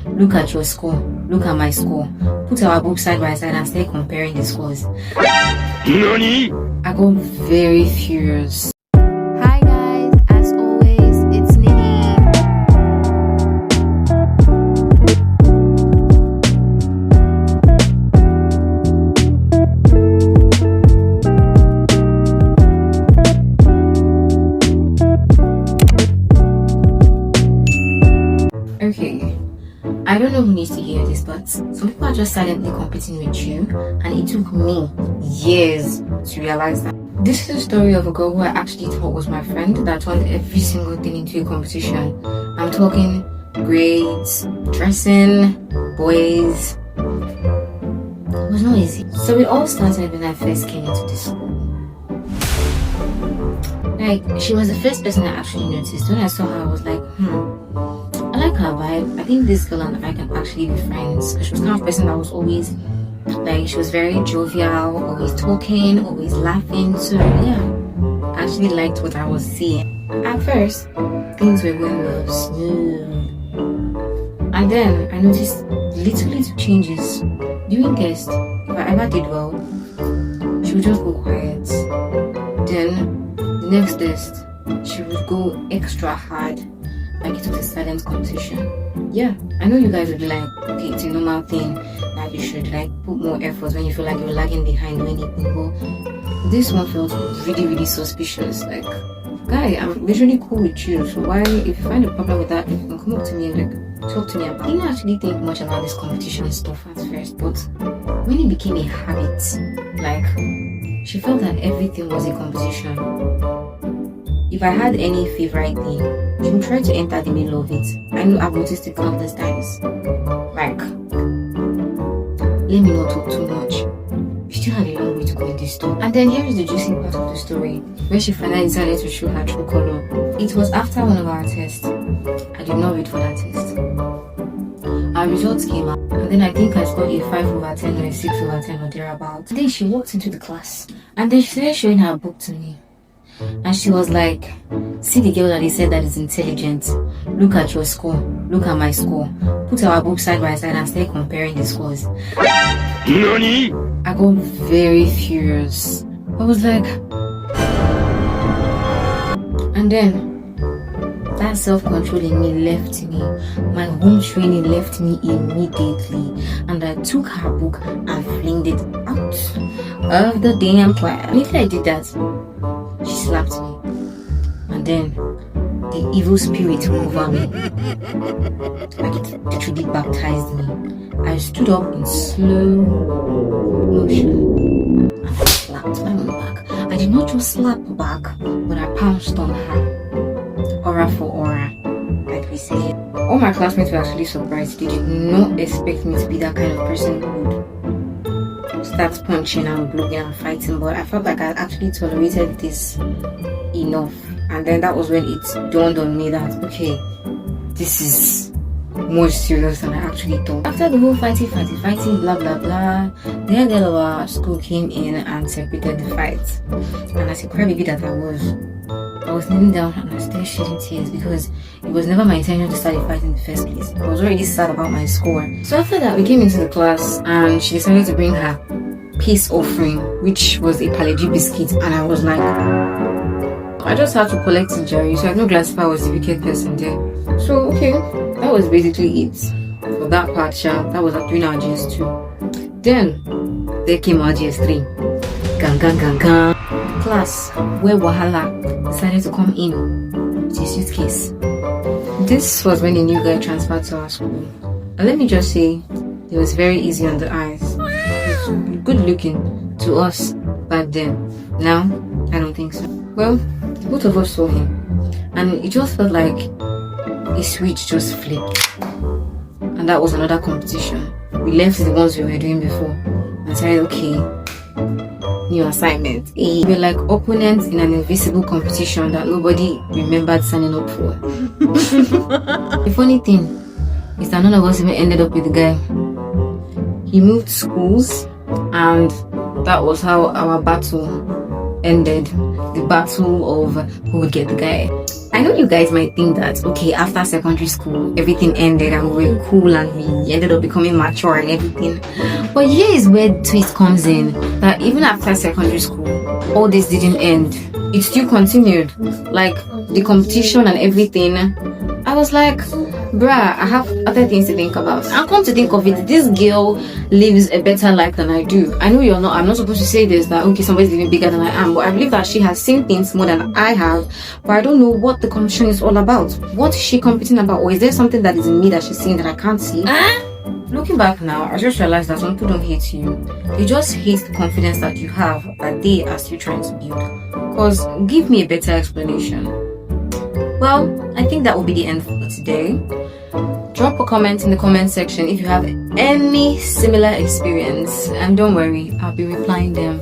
Look at your score. Look at my score. Put our books side by side and start comparing the scores. NANI? I got very furious. Hi guys, as always, it's Nini. Okay, I don't know who needs to hear this, but some people are just silently competing with you, and it took me years to realize that. This is a story of a girl who I actually thought was my friend that turned every single thing into a competition. I'm talking grades, dressing, boys. It was not easy. So it all started when I first came into this school. Like, she was the first person I actually noticed. When I saw her, I was like, I like her vibe. I think this girl and I can actually be friends. Because she was the kind of person that was always, like, she was very jovial, always talking, always laughing. So yeah, I actually liked what I was seeing. At first, things were going well, smooth. And then I noticed little changes. During guest, if I ever did well, she would just go quiet. Then the next test, she would go extra hard. Like it was a silent competition. Yeah, I know you guys would be like, okay, it's a normal thing that you should like put more effort when you feel like you're lagging behind or anything. But this one felt really suspicious. Like, guy, I'm literally cool with you. So why, if you find a problem with that, you can come up to me and like talk to me about it. I didn't actually think much about this competition stuff at first, but when it became a habit, like she felt that everything was a competition. If I had any favorite thing, she would try to enter the middle of it. I know I've noticed it countless times. Like, let me not talk too much. We still had a long way to go in this story. And then here is the juicy part of the story, where she finally decided to show her true color. It was after one of our tests. I did not read for that test. Our results came out, and then I think I scored a 5/10 or a 6/10 or thereabouts. Then she walked into the class, and then she started showing her book to me. And she was like, see the girl that they said that is intelligent. Look at your score. Look at my score. Put our books side by side and start comparing the scores. NANI? I got very furious. I was like... And then, that self-control in me left me. My home training left me immediately. And I took her book and flinged it out of the damn class. And if I did that, she slapped me, and then the evil spirit came over me, like it literally baptized me. I stood up in slow motion and I slapped my mom back. I did not just slap her back, but I pounced on her, aura for aura, like we say. All my classmates were actually surprised. They did not expect me to be that kind of person who would start punching and blowing and fighting, but I felt like I actually tolerated this enough. And then that was when it dawned on me that, okay, this is more serious than I actually thought. After the whole fighting, blah blah blah, the head girl of our school came in and separated the fight. And as a crybaby that I was kneeling down and I started shedding tears because it was never my intention to start a fight in the first place. I was already sad about my score. So after that, we came into the class and she decided to bring her peace offering, which was a Paleji biscuit, and I was like, I just had to collect the Jerry, so I know Glasspa was the wicked person there. So okay, that was basically it for that part. That was during our GS2. Then there came our GS3. Gang. Class where Wahala decided to come in with his suitcase. This was when a new guy transferred to our school. And let me just say, it was very easy on the eyes. It was good looking to us back then. Now, I don't think so. Well, both of us saw him, and it just felt like a switch just flipped. And that was another competition. We left the ones we were doing before and said, okay, new assignment. We were like opponents in an invisible competition that nobody remembered signing up for. The funny thing is that none of us even ended up with the guy. He moved schools, and that was how our battle ended. the battle of who would get the guy. I know you guys might think that, okay, after secondary school, everything ended and we were cool and we ended up becoming mature and everything. But here is where the twist comes in, that even after secondary school, all this didn't end. It still continued. Like, the competition and everything. I was like, bruh, I have other things to think about. And come to think of it, this girl lives a better life than I do. I know I'm not supposed to say this, that okay, somebody's living bigger than I am, but I believe that she has seen things more than I have, but I don't know what the competition is all about. What is she competing about? Or is there something that is in me that she's seeing that I can't see? Looking back now, I just realized that some people don't hate you. They just hate the confidence that you have that they are still trying to build. Because give me a better explanation. Well, I think that will be the end for today. Drop a comment in the comment section if you have any similar experience, and don't worry, I'll be replying them.